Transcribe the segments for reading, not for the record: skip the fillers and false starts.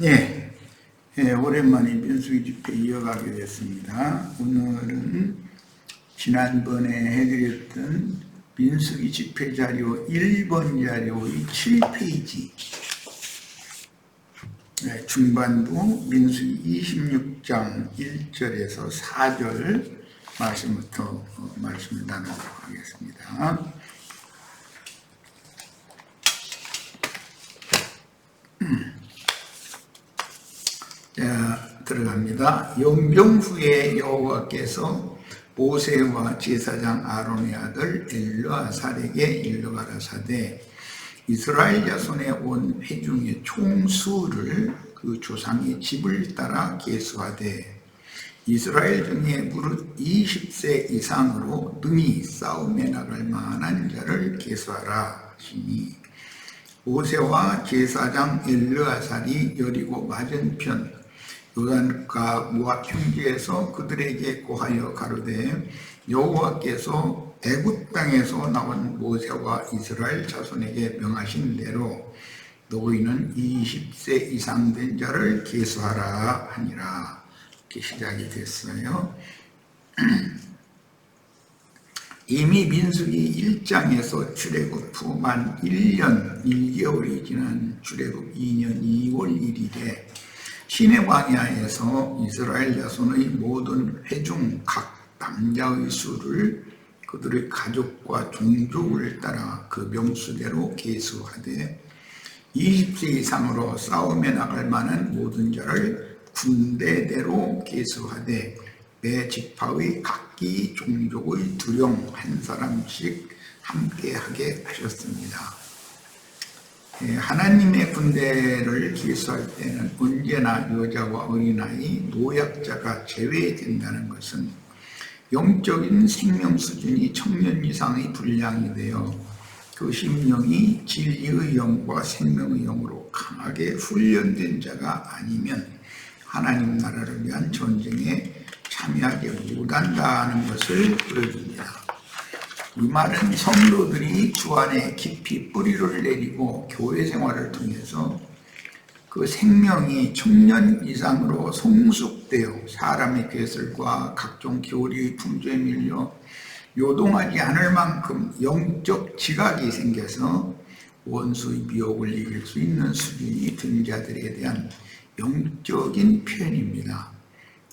예, 오랜만에 민수기 집회 이어가게 됐습니다. 오늘은 지난번에 해드렸던 민수기 집회 자료 1번 자료의 7페이지 중반부 민수기 26장 1절에서 4절 말씀부터 말씀을 나누도록 하겠습니다. 자, 들어갑니다. 용병 후에 여호와께서 모세와 제사장 아론의 아들 엘르아살에게 일러 가라사대 이스라엘 자손의 온 회중의 총수를 그 조상의 집을 따라 계수하되 이스라엘 중에 무릇 20세 이상으로 능히 싸움에 나갈 만한 자를 계수하라 하시니 모세와 제사장 엘르아살이 여리고 맞은편 요단과 모압 평지에서 그들에게 고하여 가로되 여호와께서 애굽 땅에서 나온 모세와 이스라엘 자손에게 명하신 대로 너희는 20세 이상 된 자를 계수하라 하니라. 이렇게 시작이 됐어요. 이미 민수기 1장에서 출애굽 후 만 1년 1개월이 지난 출애굽 2년 2월 1일에 시내 광야에서 이스라엘 자손의 모든 회중 각 남자의 수를 그들의 가족과 종족을 따라 그 명수대로 계수하되 20세 이상으로 싸움에 나갈 만한 모든 자를 군대대로 계수하되 매 지파의 각기 종족의 두령 한 사람씩 함께하게 하셨습니다. 하나님의 군대를 계수할 때는 언제나 여자와 어린아이, 노약자가 제외된다는 것은 영적인 생명 수준이 청년 이상의 분량이 되어 그 심령이 진리의 영과 생명의 영으로 강하게 훈련된 자가 아니면 하나님 나라를 위한 전쟁에 참여하지 못한다는 것을 보여줍니다. 이 말은 성도들이 주 안에 깊이 뿌리를 내리고 교회 생활을 통해서 그 생명이 청년 이상으로 성숙되어 사람의 괴설과 각종 교리의 풍조에 밀려 요동하지 않을 만큼 영적 지각이 생겨서 원수의 미혹을 이길 수 있는 수준이 된 자들에 대한 영적인 표현입니다.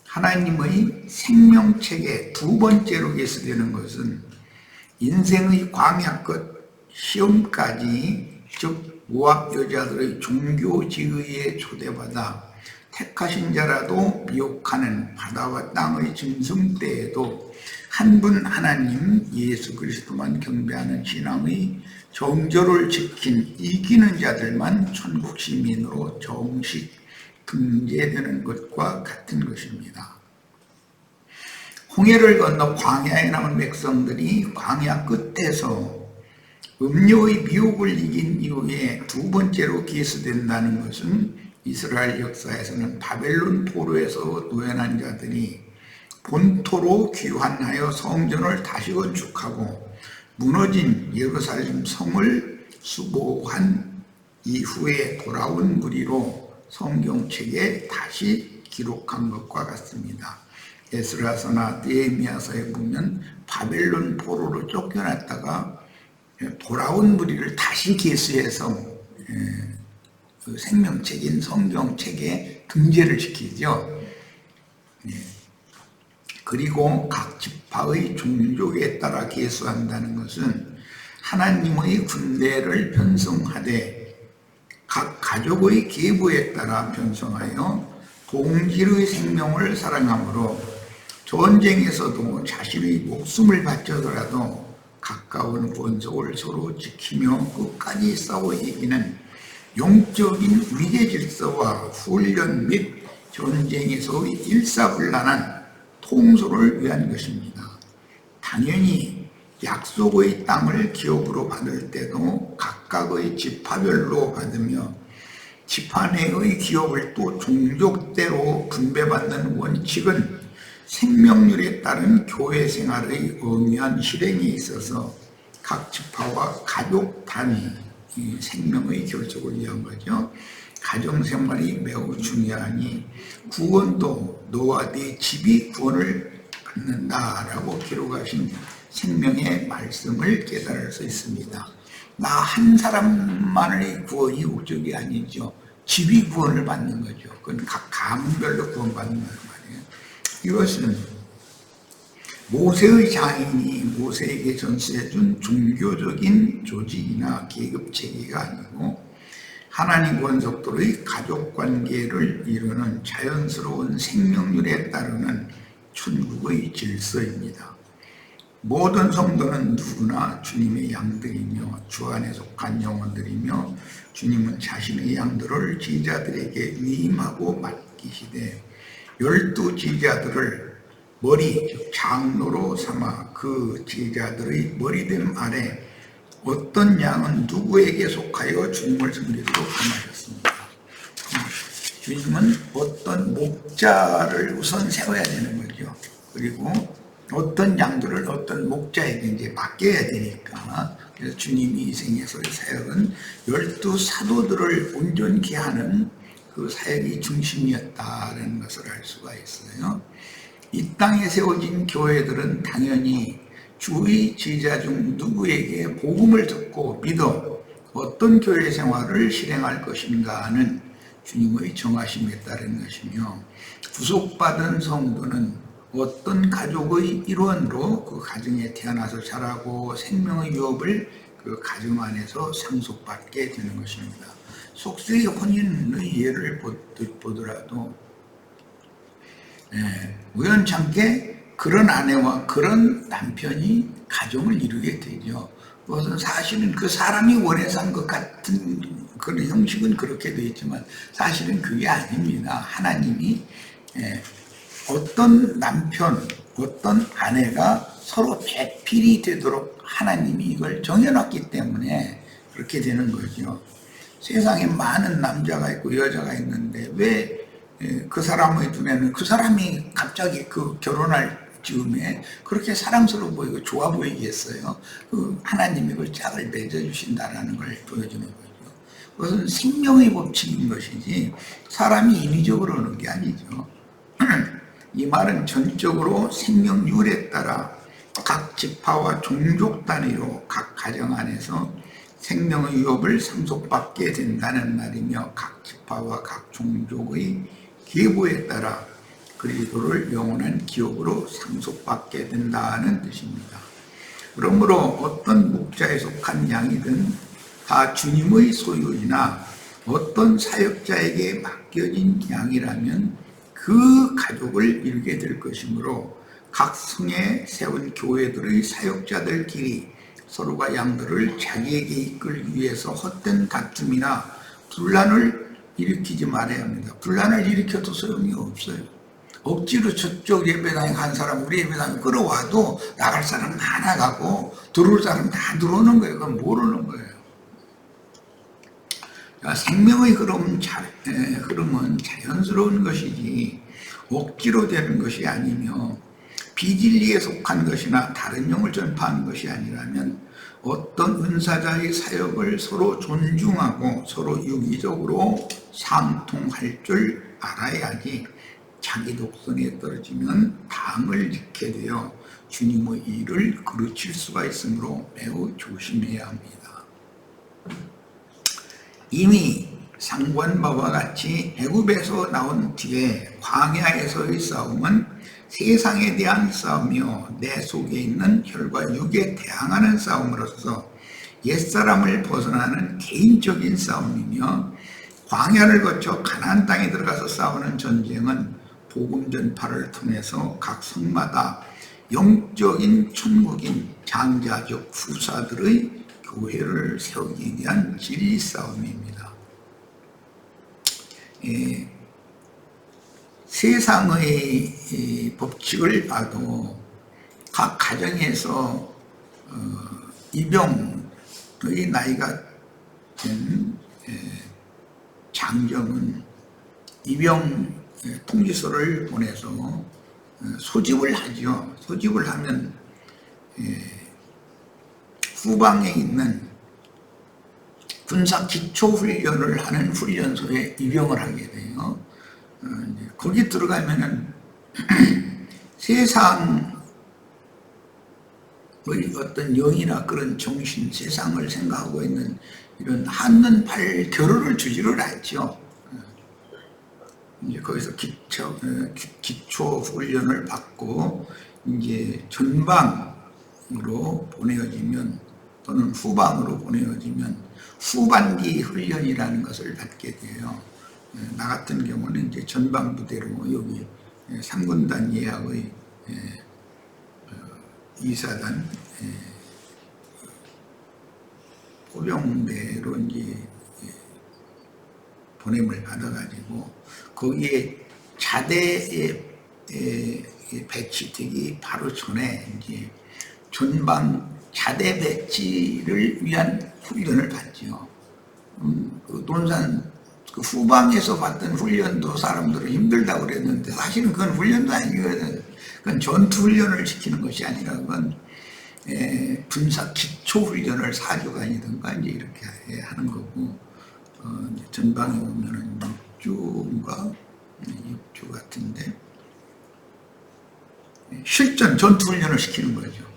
하나님의 생명책에 두 번째로 계수되는 것은 인생의 광야 끝 시험까지 즉 모압 여자들의 종교 지의에 초대받아 택하신 자라도 미혹하는 바다와 땅의 짐승 때에도 한 분 하나님 예수 그리스도만 경배하는 신앙의 정절을 지킨 이기는 자들만 천국 시민으로 정식 등재되는 것과 같은 것입니다. 홍해를 건너 광야에 남은 백성들이 광야 끝에서 음료의 미혹을 이긴 이후에 두 번째로 계수된다는 것은 이스라엘 역사에서는 바벨론 포로에서 노연한 자들이 본토로 귀환하여 성전을 다시 건축하고 무너진 예루살렘 성을 수보한 이후에 돌아온 무리로 성경책에 다시 기록한 것과 같습니다. 에스라서나 느헤미야서에 보면 바벨론 포로로 쫓겨났다가 돌아온 무리를 다시 계수해서 그 생명책인 성경책에 등재를 시키죠. 그리고 각 지파의 종족에 따라 계수한다는 것은 하나님의 군대를 편성하되 각 가족의 계보에 따라 편성하여 동질의 생명을 사랑함으로 전쟁에서도 자신의 목숨을 바쳐서라도 가까운 본속을 서로 지키며 끝까지 싸워 이기는 영적인 위계 질서와 훈련 및 전쟁에서의 일사불란한 통솔을 위한 것입니다. 당연히 약속의 땅을 기업으로 받을 때도 각각의 지파별로 받으며 지파 내의 기업을 또 종족대로 분배받는 원칙은 생명률에 따른 교회 생활의 엄연한 실행에 있어서 각 지파와 가족 단위 생명의 결속을 위한 거죠. 가정생활이 매우 중요하니 구원도 너와 네 집이 구원을 받는다라고 기록하신 생명의 말씀을 깨달을 수 있습니다. 나 한 사람만의 구원이 목적이 아니죠. 집이 구원을 받는 거죠. 그건 각 가문별로 구원받는다는 말이에요. 이것은 모세의 장인이 모세에게 전수해준 종교적인 조직이나 계급 체계가 아니고 하나님 권속들의 가족관계를 이루는 자연스러운 생명률에 따르는 천국의 질서입니다. 모든 성도는 누구나 주님의 양들이며 주 안에 속한 영혼들이며 주님은 자신의 양들을 제자들에게 위임하고 맡기시되 12 제자들을 머리, 즉 장로로 삼아 그 제자들의 머리됨 아래 어떤 양은 누구에게 속하여 주님을 섬기도록 권하셨습니다. 주님은 어떤 목자를 우선 세워야 되는 거죠. 그리고 어떤 양들을 어떤 목자에게 이제 맡겨야 되니까, 그래서 주님이 이 생에서의 사역은 12 사도들을 온전케 하는 그 사역이 중심이었다는 것을 알 수가 있어요. 이 땅에 세워진 교회들은 당연히 주의 제자 중 누구에게 복음을 듣고 믿어 어떤 교회 생활을 실행할 것인가 하는 주님의 정하심에 따른 것이며, 구속받은 성도는 어떤 가족의 일원으로 그 가정에 태어나서 자라고 생명의 유업을 그 가정 안에서 상속받게 되는 것입니다. 속세의 혼인의 예를 보더라도 우연찮게 그런 아내와 그런 남편이 가정을 이루게 되죠. 그것은 사실은 그 사람이 원해서 한 것 같은 그런 형식은 그렇게 되어 있지만 사실은 그게 아닙니다. 하나님이 어떤 남편, 어떤 아내가 서로 배필이 되도록 하나님이 이걸 정해놨기 때문에 그렇게 되는 거죠. 세상에 많은 남자가 있고 여자가 있는데 왜 그 사람의 눈에는 그 사람이 갑자기 그 결혼할 즈음에 그렇게 사랑스러워 보이고 좋아 보이겠어요? 그 하나님이 그 짝을 맺어주신다라는 걸 보여주는 거죠. 그것은 생명의 법칙인 것이지 사람이 인위적으로 하는 게 아니죠. 이 말은 전적으로 생명률에 따라 각 지파와 종족 단위로 각 가정 안에서 생명의 유업을 상속받게 된다는 말이며, 각 지파와 각 종족의 계보에 따라 그리스도를 영원한 기업으로 상속받게 된다는 뜻입니다. 그러므로 어떤 목자에 속한 양이든 다 주님의 소유이나 어떤 사역자에게 맡겨진 양이라면 그 가족을 이루게 될 것이므로 각 성에 세운 교회들의 사역자들끼리 서로가 양들을 자기에게 이끌기 위해서 헛된 다툼이나 분란을 일으키지 말아야 합니다. 분란을 일으켜도 소용이 없어요. 억지로 저쪽 예배당에 간 사람 우리 예배당에 끌어와도 나갈 사람 다 나가고 들어올 사람 다 들어오는 거예요. 그건 모르는 거예요. 생명의 흐름은 자연스러운 것이지 억지로 되는 것이 아니며, 비진리에 속한 것이나 다른 영을 전파하는 것이 아니라면 어떤 은사자의 사역을 서로 존중하고 서로 유기적으로 상통할 줄 알아야지 자기 독선에 떨어지면 당을 잃게 되어 주님의 일을 그르칠 수가 있으므로 매우 조심해야 합니다. 이미 상관바와 같이 애굽에서 나온 뒤에 광야에서의 싸움은 세상에 대한 싸움이요 내 속에 있는 혈과 육에 대항하는 싸움으로서 옛사람을 벗어나는 개인적인 싸움이며, 광야를 거쳐 가나안 땅에 들어가서 싸우는 전쟁은 복음 전파를 통해서 각 성마다 영적인 천국인 장자적 후사들의 교회를 세우기 위한 진리 싸움입니다. 세상의 법칙을 봐도 각 가정에서 입영의 나이가 된 장정은 입영 통지서를 보내서 소집을 하죠. 소집을 하면 후방에 있는 군사 기초 훈련을 하는 훈련소에 입영을 하게 돼요. 이제 거기 들어가면은 세상의 어떤 영이나 그런 정신, 세상을 생각하고 있는 이런 한눈팔 겨루를 주지를 않죠. 이제 거기서 기초 훈련을 받고 이제 전방으로 보내어지면 또는 후방으로 보내어지면 후반기 훈련이라는 것을 받게 돼요. 나 같은 경우는 이제 전방 부대로 여기 3군단 예하의 2사단 포병대로 이제 보냄을 받아가지고 거기에 자대에 배치되기 바로 전에 이제 전방 자대 배치를 위한 훈련을 받죠. 그 논산 그 후방에서 받던 훈련도 사람들은 힘들다고 그랬는데 사실은 그건 훈련도 아니거든. 그건 전투 훈련을 시키는 것이 아니라 그건 군사 기초 훈련을 4주간이든가 이제 이렇게 하는 거고, 이제 전방에 오면은 6주인가 6주 같은데 실전 전투 훈련을 시키는 거죠.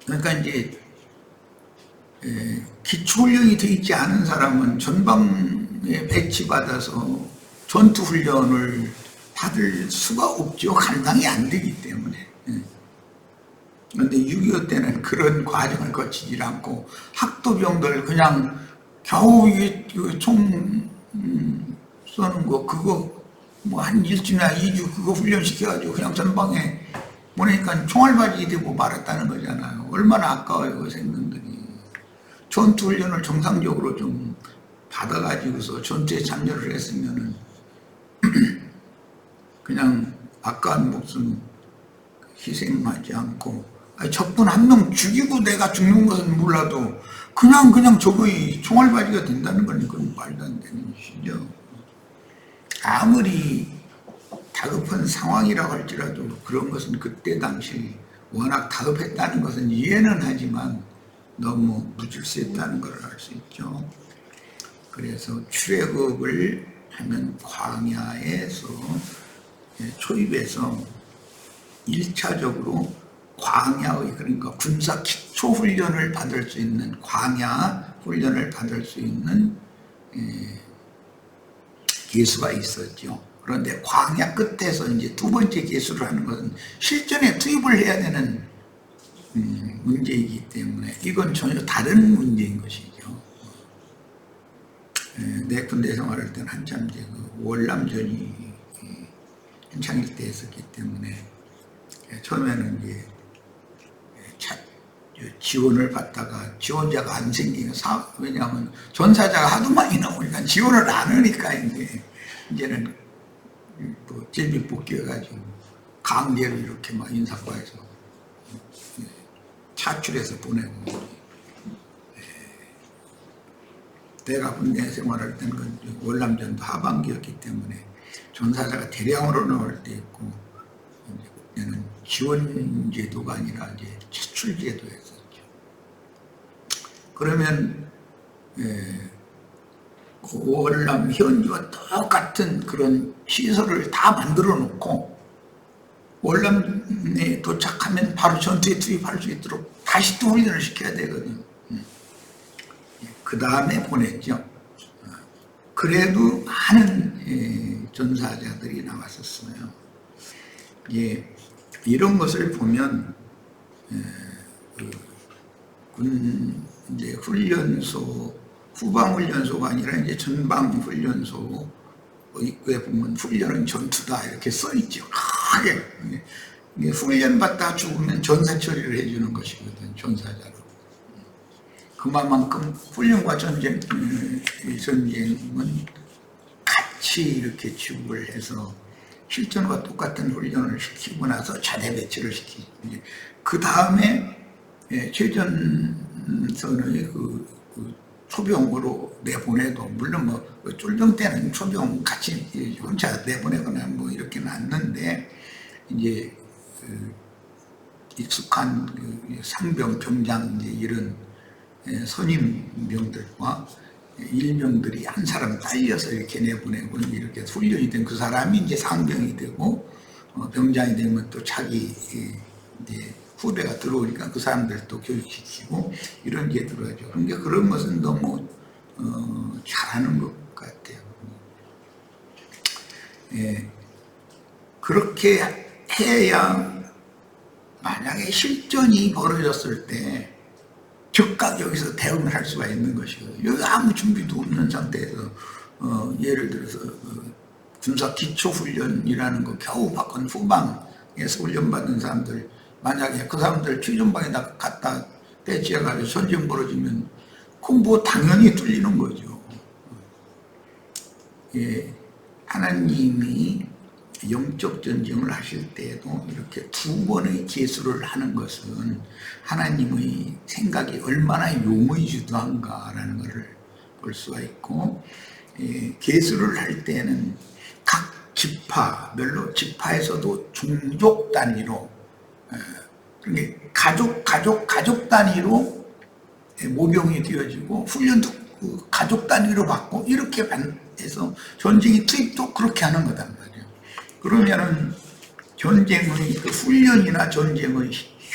그러니까 이제 기초훈련이 되어 있지 않은 사람은 전방에 배치받아서 전투훈련을 받을 수가 없죠. 감당이 안 되기 때문에. 그런데 6.25 때는 그런 과정을 거치지 않고 학도병들 그냥 겨우 총 쏘는 거 그거 뭐 한 1주나 2주 그거 훈련시켜가지고 그냥 전방에 보내니까 총알바지 되고 말았다는 거잖아요. 얼마나 아까워요, 그 생명들이. 전투훈련을 정상적으로 좀 받아가지고서 전투에 참여를 했으면은 그냥 아까운 목숨 희생하지 않고, 아니, 적군 한 명 죽이고 내가 죽는 것은 몰라도 그냥 저거의 총알바지가 된다는 건 그건 말도 안 되는 것이죠. 아무리 다급한 상황이라고 할지라도 그런 것은 그때 당시 워낙 다급했다는 것은 이해는 하지만 너무 무질서했다는 걸 알 수 있죠. 그래서 출애굽을 하면 광야에서 초입해서 1차적으로 광야의 그러니까 군사 기초 훈련을 받을 수 있는 광야 훈련을 받을 수 있는 계수가 있었죠. 그런데 광야 끝에서 이제 두 번째 계수를 하는 것은 실전에 투입을 해야 되는 문제이기 때문에 이건 전혀 다른 문제인 것이죠. 내 군대 생활할 때는 한참 이제 그 월남전이 한창일 때 했었기 때문에 처음에는 이제 지원을 받다가 지원자가 안 생기는 왜냐하면 전사자가 하도 많이 나오니까 지원을 안 하니까 이제는 또 제비뽑기해가지고 강제로 이렇게 막 인사과에서 차출해서 보내고, 내가 군대 생활할 때는 그 월남전도 하반기였기 때문에 전사자가 대량으로 나올 때 있고, 그때는 지원 제도가 아니라 이제 차출 제도였었죠. 그러면 그 월남 현지와 똑같은 그런 시설을 다 만들어 놓고 월남에 도착하면 바로 전투에 투입할 수 있도록 다시 또 훈련을 시켜야 되거든요. 그 다음에 보냈죠. 그래도 많은 전사자들이 나왔었어요. 이런 것을 보면 군 이제 훈련소, 후방 훈련소가 아니라 이제 전방 훈련소 입구에 보면 훈련은 전투다 이렇게 써 있죠. 크게 훈련 받다 죽으면 전사 처리를 해주는 것이거든, 전사자로. 그만큼 훈련과 전쟁은 같이 이렇게 취급을 해서 실전과 똑같은 훈련을 시키고 나서 자대 배치를 시키죠. 그 다음에 최전선의 그 초병으로 내보내도, 물론 뭐 쫄병 때는 초병 같이 혼자 내보내거나 뭐 이렇게는 않는데, 이제 익숙한 상병 병장 이제 이런 선임병들과 일병들이 한 사람 딸려서 이렇게 내보내고 이렇게 훈련이 된 그 사람이 이제 상병이 되고 병장이 되면 또 자기 이제 후배가 들어오니까 그 사람들도 교육시키고 이런 게 들어가죠. 그러니까 그런 것은 너무 잘하는 것 같아요. 그렇게 해야 만약에 실전이 벌어졌을 때 즉각 여기서 대응을 할 수가 있는 것이고, 여기 아무 준비도 없는 상태에서 예를 들어서 군사 기초훈련이라는 거 겨우 바꾼 후방에서 훈련받는 사람들, 만약에 그 사람들 취준방에다 갖다 배치해가지고 전쟁 벌어지면 그건 뭐 당연히 뚫리는 거죠. 하나님이 영적 전쟁을 하실 때에도 이렇게 두 번의 계수를 하는 것은 하나님의 생각이 얼마나 용의주도한가라는 것을 볼 수가 있고, 계수를 할 때는 각 지파별로, 지파에서도 종족 단위로, 그러니까 가족 단위로 모병이 되어지고 훈련도 그 가족 단위로 받고 이렇게 해서 전쟁의 투입도 그렇게 하는 거단 말이에요. 그러면은 전쟁의 그 훈련이나 전쟁의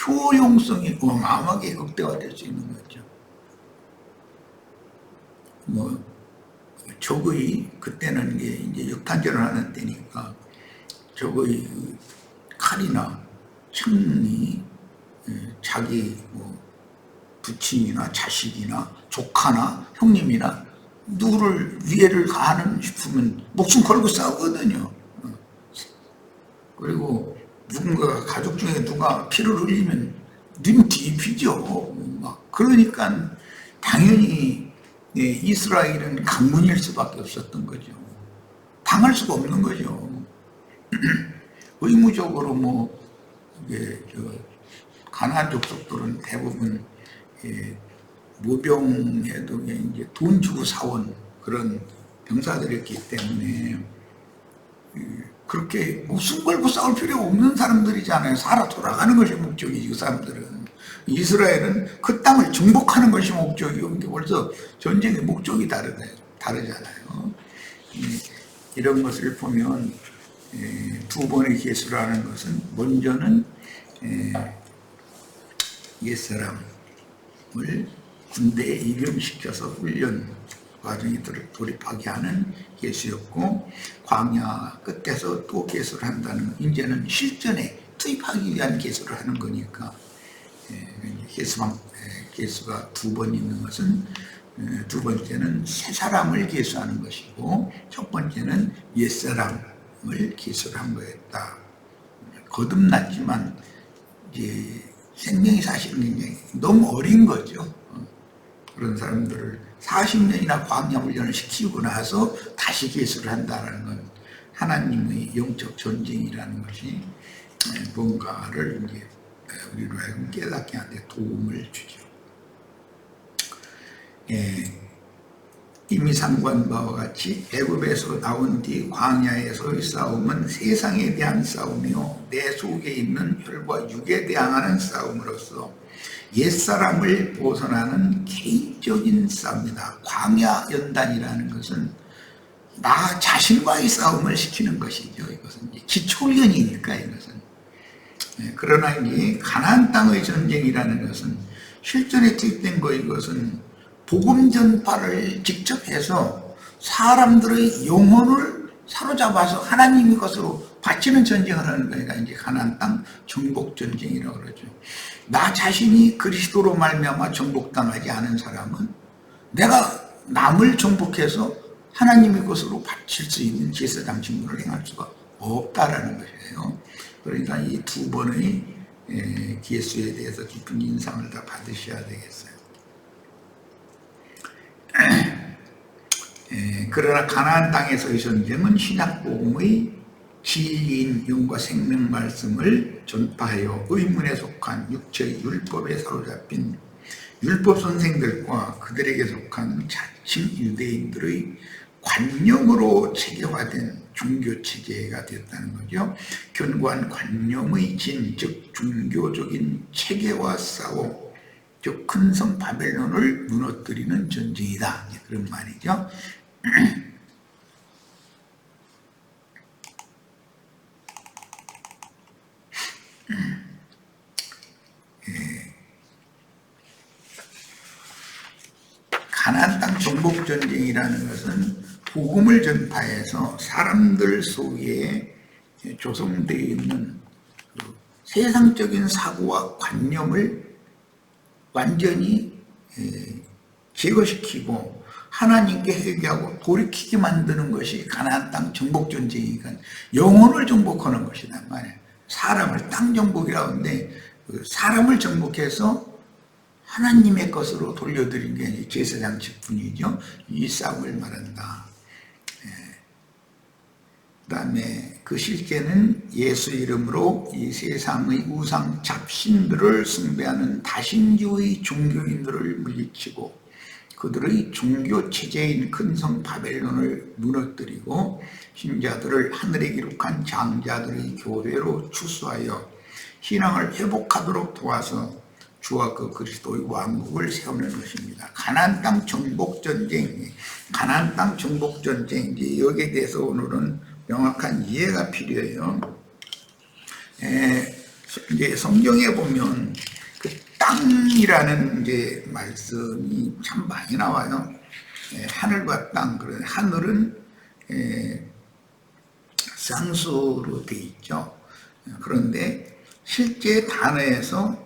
효용성이 어마어마하게 극대화될 수 있는 거죠. 뭐 적의, 그때는 이제 역탄전을 하는 때니까 적의 칼이나 창이 자기 뭐 부친이나 자식이나 조카나 형님이나 누구를 위해를 가하는 싶으면 목숨 걸고 싸우거든요. 그리고 누군가 가족 중에 누가 피를 흘리면 눈 뒤피죠. 막 그러니까 당연히 이스라엘은 강문일 수밖에 없었던 거죠. 당할 수가 없는 거죠. 의무적으로 뭐 가나안 족속들은 대부분 모병에도 이제 돈 주고 사온 그런 병사들이었기 때문에 그렇게 목숨 걸고 싸울 필요가 없는 사람들이잖아요. 살아 돌아가는 것이 목적이지. 그 사람들은, 이스라엘은 그 땅을 정복하는 것이 목적이고, 근데 벌써 전쟁의 목적이 다르잖아요. 이런 것을 보면 두 번의 계수라는 것은, 먼저는 옛사람을 군대에 입영시켜서 훈련 과정에 돌입하게 하는 계수였고, 광야 끝에서 또 계수를 한다는 건 이제는 실전에 투입하기 위한 계수를 하는 거니까, 계수가 두 번 있는 것은, 두 번째는 새 사람을 계수하는 것이고, 첫 번째는 옛 사람을 계수를 한 거였다. 거듭났지만 이제 생명이 사실은 굉장히 너무 어린 거죠. 그런 사람들을 40년이나 광야 훈련을 시키고 나서 다시 계수를 한다는 건 하나님의 영적 전쟁이라는 것이 뭔가를 이제 우리로 하여금 깨닫게 하는데 도움을 주죠. 이미 상고한 바와 같이 애굽에서 나온 뒤 광야에서의 싸움은 세상에 대한 싸움이요 내 속에 있는 혈과 육에 대항하는 싸움으로서 옛사람을 벗어나는 개인적인 싸움이다. 광야 연단이라는 것은 나 자신과의 싸움을 시키는 것이죠. 이것은 기초훈련이니까 이것은. 그러나 이 가나안 땅의 전쟁이라는 것은 실전에 투입된 거, 이것은 복음 전파를 직접 해서 사람들의 영혼을 사로잡아서 하나님의 것으로 바치는 전쟁을 하는 거니까 이제 가나안 땅 정복 전쟁이라고 그러죠. 나 자신이 그리스도로 말미암아 정복당하지 않은 사람은 내가 남을 정복해서 하나님의 것으로 바칠 수 있는 제사장 직무를 행할 수가 없다라는 것이에요. 그러니까 이 두 번의 계수에 대해서 깊은 인상을 다 받으셔야 되겠어요. 그러나 가나안 땅에서의 전쟁은 신약복음의 진리인 영과 생명 말씀을 전파하여 의문에 속한 육체의 율법에 사로잡힌 율법 선생들과 그들에게 속한 자칭 유대인들의 관념으로 체계화된 종교 체계가 됐다는 거죠. 견고한 관념의 진, 즉 종교적인 체계와 싸워 즉 큰 성 바벨론을 무너뜨리는 전쟁이다. 그런 말이죠. 가나안 땅 정복 전쟁이라는 것은 복음을 전파해서 사람들 속에 조성되어 있는 세상적인 사고와 관념을 완전히 제거시키고 하나님께 회개하고 돌이키게 만드는 것이 가나안 땅 정복 전쟁이니까 영혼을 정복하는 것이란 말이에요. 사람을 땅 정복이라고 하는데 사람을 정복해서 하나님의 것으로 돌려드린 게 제사장직분이죠. 이 싸움을 말한다. 그 다음에 그 실제는 예수 이름으로 이 세상의 우상 잡신들을 숭배하는 다신주의 종교인들을 물리치고 그들의 종교 체제인 큰 성 바벨론을 무너뜨리고 신자들을 하늘에 기록한 장자들의 교회로 추수하여 신앙을 회복하도록 도와서 주와 그 그리스도의 왕국을 세우는 것입니다. 가나안 땅 정복 전쟁, 가나안 땅 정복 전쟁, 여기에 대해서 오늘은 명확한 이해가 필요해요. 이제 성경에 보면 그 땅이라는 이제 말씀이 참 많이 나와요. 하늘과 땅, 하늘은 쌍수로 돼 있죠. 그런데 실제 단어에서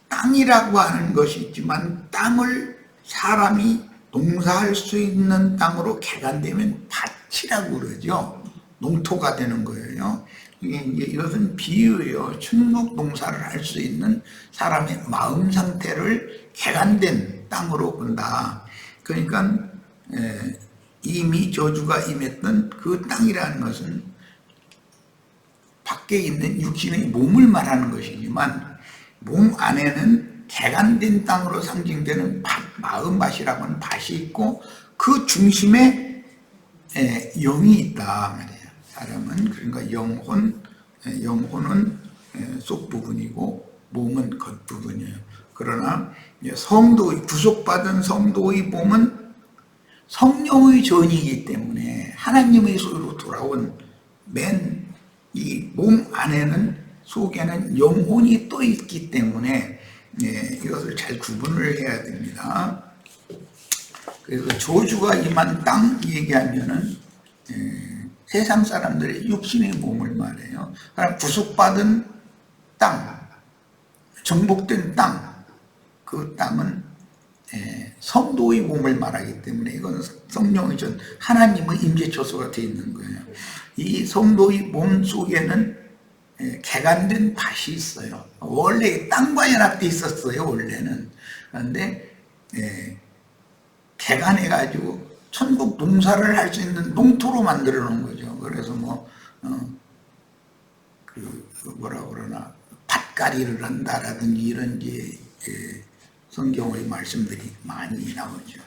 땅이라고 하는 것이 있지만 땅을 사람이 농사할 수 있는 땅으로 개간되면 밭이라고 그러죠. 농토가 되는 거예요. 이것은 비유예요. 천국 농사를 할 수 있는 사람의 마음 상태를 개간된 땅으로 본다. 그러니까 이미 저주가 임했던 그 땅이라는 것은 밖에 있는 육신의 몸을 말하는 것이지만 몸 안에는 개간된 땅으로 상징되는 밭, 마음밭이라고 하는 밭이 있고 그 중심에 영이 있다 말이에요. 사람은 그러니까 영혼은 속 부분이고 몸은 겉 부분이에요. 그러나 성도의 구속받은 성도의 몸은 성령의 전이기 때문에 하나님의 소유로 돌아온 맨 이 몸 안에는 속에는 영혼이 또 있기 때문에 이것을 잘 구분을 해야 됩니다. 그래서 저주가 임한 땅 얘기하면은 세상 사람들의 육신의 몸을 말해요. 구속받은 땅, 정복된 땅, 그 땅은 성도의 몸을 말하기 때문에 이건 성령의 전 하나님의 임재처소가 되어 있는 거예요. 이 성도의 몸 속에는 개간된 밭이 있어요. 원래 땅과 연합되어 있었어요. 원래는. 그런데 개간해가지고 천국 농사를 할 수 있는 농토로 만들어 놓은 거죠. 그래서 뭐라 그러나 밭갈이를 한다라든지 이런 이제 성경의 말씀들이 많이 나오죠.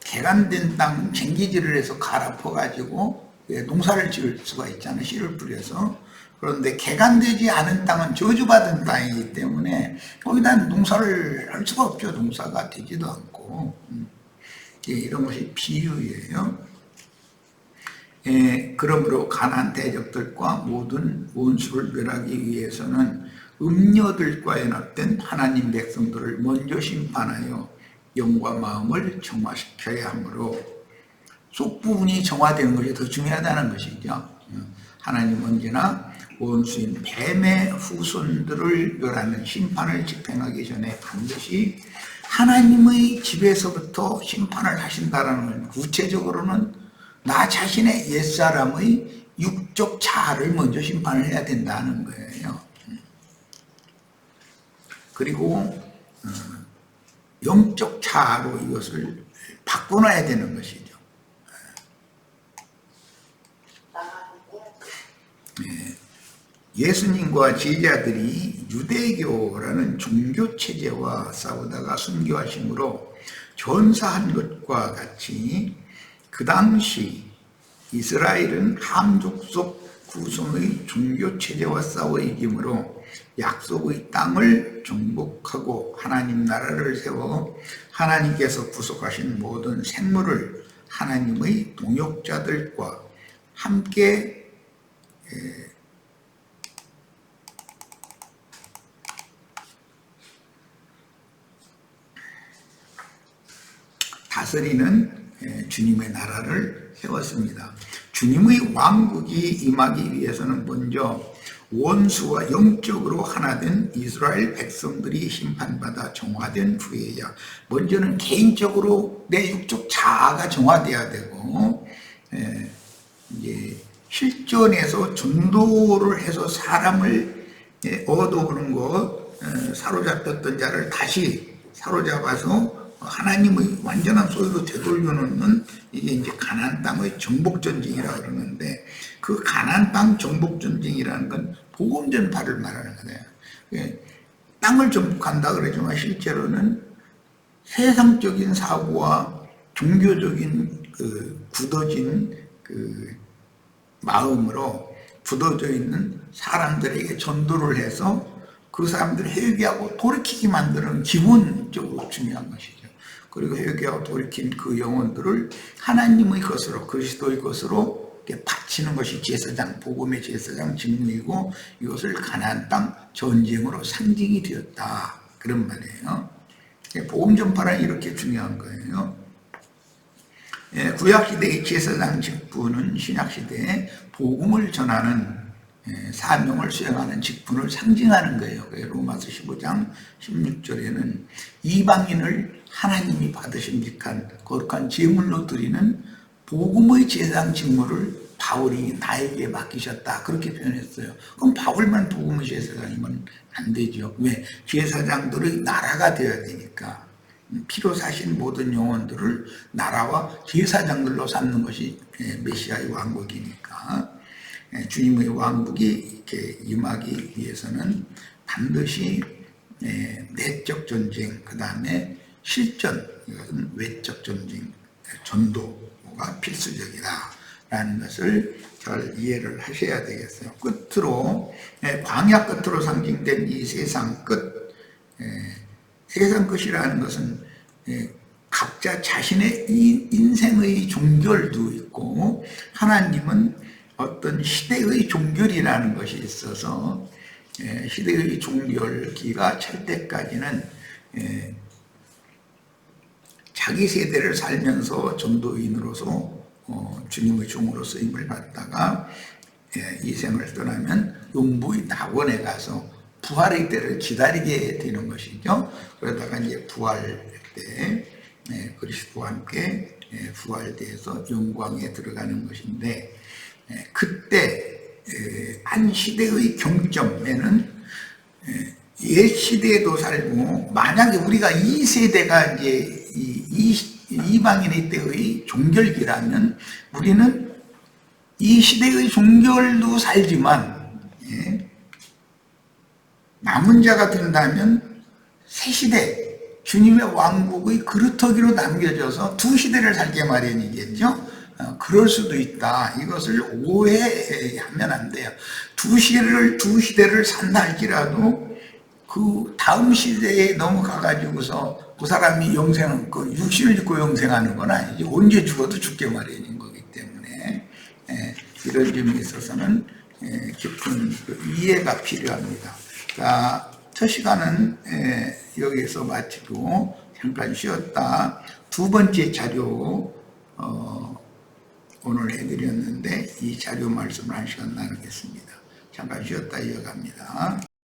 개간된 땅은 쟁기질을 해서 갈아퍼가지고 농사를 지을 수가 있잖아요. 씨를 뿌려서. 그런데 개간되지 않은 땅은 저주받은 땅이기 때문에 거기다 농사를 할 수가 없죠. 농사가 되지도 않고. 이런 것이 비유예요. 그러므로 가나안 대적들과 모든 원수를 멸하기 위해서는 음녀들과 연합된 하나님 백성들을 먼저 심판하여 영과 마음을 정화시켜야 하므로 속 부분이 정화되는 것이 더 중요하다는 것이죠. 하나님 언제나 원수인 뱀의 후손들을 멸하는 심판을 집행하기 전에 반드시 하나님의 집에서부터 심판을 하신다는 건 구체적으로는 나 자신의 옛사람의 육적 자아를 먼저 심판을 해야 된다는 거예요. 그리고 영적 자아로 이것을 바꿔놔야 되는 것이죠. 예수님과 제자들이 유대교라는 종교체제와 싸우다가 순교하심으로 전사한 것과 같이 그 당시 이스라엘은 함족 속 구성의 종교체제와 싸워 이기므로 약속의 땅을 정복하고 하나님 나라를 세워 하나님께서 구속하신 모든 생물을 하나님의 동역자들과 함께 다스리는 주님의 나라를 세웠습니다. 주님의 왕국이 임하기 위해서는 먼저 원수와 영적으로 하나 된 이스라엘 백성들이 심판받아 정화된 후에야 먼저는 개인적으로 내 육적 자아가 정화돼야 되고 이제 실전에서 전도를 해서 사람을 얻어오는 것, 사로잡혔던 자를 다시 사로잡아서 하나님의 완전한 소유로 되돌려놓는 이게 이제 가나안 땅의 정복 전쟁이라 그러는데 그 가나안 땅 정복 전쟁이라는 건 복음 전파를 말하는 거예요. 땅을 정복한다 그러지만 실제로는 세상적인 사고와 종교적인 굳어진 마음으로 굳어져 있는 사람들에게 전도를 해서 그 사람들을 회개하고 돌이키게 만드는 기본적으로 중요한 것이죠. 그리고 회개하고 돌이킨 그 영혼들을 하나님의 것으로 그리스도의 것으로 바치는 것이 제사장, 복음의 제사장 직무이고 이것을 가나안 땅 전쟁으로 상징이 되었다. 그런 말이에요. 복음 전파는 이렇게 중요한 거예요. 구약시대의 제사장 직분은 신약시대에 복음을 전하는 사명을 수행하는 직분을 상징하는 거예요. 로마서 15장 16절에는 이방인을 하나님이 받으심직한 거룩한 제물로 드리는 복음의 제사장 직무를 바울이 나에게 맡기셨다. 그렇게 표현했어요. 그럼 바울만 복음의 제사장이면 안 되죠. 왜? 제사장들의 나라가 되어야 되니까. 피로 사신 모든 영혼들을 나라와 제사장들로 삼는 것이 메시아의 왕국이니까 주님의 왕국이 이렇게 임하기 위해서는 반드시 내적 전쟁, 그 다음에 실전, 이것은 외적 전쟁, 전도가 필수적이다라는 것을 잘 이해를 하셔야 되겠어요. 끝으로 광야 끝으로 상징된 이 세상 끝, 세상 끝이라는 것은 각자 자신의 인생의 종결도 있고 하나님은 어떤 시대의 종결이라는 것이 있어서 시대의 종결기가 찰 때까지는 자기 세대를 살면서 전도인으로서 주님의 종으로 쓰임을 받다가 이 생을 떠나면 영부의 낙원에 가서 부활의 때를 기다리게 되는 것이죠. 그러다가 이제 부활 때 그리스도와 함께 부활돼서 영광에 들어가는 것인데 그때 한 시대의 경점에는 옛 시대에도 살고 만약에 우리가 이 세대가 이제 이방인의 때의 종결기라면 우리는 이 시대의 종결도 살지만 남은 자가 된다면 새 시대 주님의 왕국의 그루터기로 남겨져서 두 시대를 살게 마련이겠죠. 그럴 수도 있다. 이것을 오해하면 안 돼요. 두 시대를 산다 할지라도 그 다음 시대에 넘어가가지고서 그 사람이 육신을 입고 영생하는 건 아니지. 언제 죽어도 죽게 마련인 거기 때문에 이런 점에 있어서는 깊은 이해가 필요합니다. 자, 첫 시간은 여기서 마치고 잠깐 쉬었다. 두 번째 자료 오늘 해드렸는데 이 자료 말씀을 한 시간 나누겠습니다. 잠깐 쉬었다 이어갑니다.